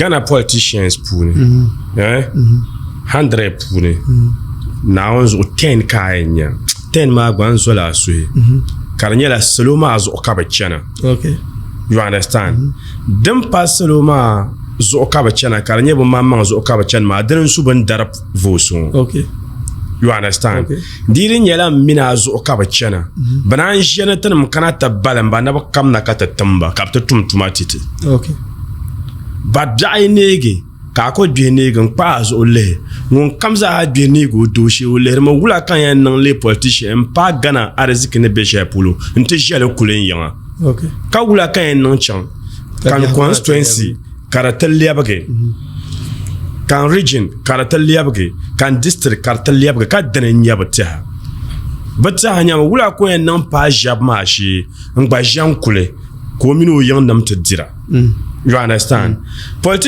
Ghana politicians puuni 100 puuni naawuni zuɣu 10 ka a yɛn nya 10 maa gba n zola suhi ka di nyɛla salo maa zuɣu ka bi chɛna you understand din pa salo maa zuɣu ka bi chɛna ka di nyɛ bi maŋmaŋ zuɣu ka bi chɛni maa dini su bin dari voos ŋɔ you understand diri nyɛla mina zuɣu ka bi chɛna bi naan ʒiya ni tinim kana ti balimba na bi kamna ka ti timba ka bi ti tum tuma titi ba biɛɣu neegi ka a ko gbihi neegi n kpa a zuɣu lihi ŋun kam zaa gbihi neegi o dooshi o lihirimi wula kan yɛn niŋli politician n pa Ghana ariziki ni bɛ shɛli polo n ti ʒɛli kuli n yiŋa ka wula kan yɛn niŋ chɛŋ kan constituency ka di ti lɛbigi kan region ka di ti lɛbigi kan district ka di ti lɛbigi ka dini n nyɛ bi tiɛha nyɛmi wula ko yɛn niŋ pa ʒɛbu maa shee n gba ʒɛ n kuli ka o mini o yiŋ nim ti dira you understand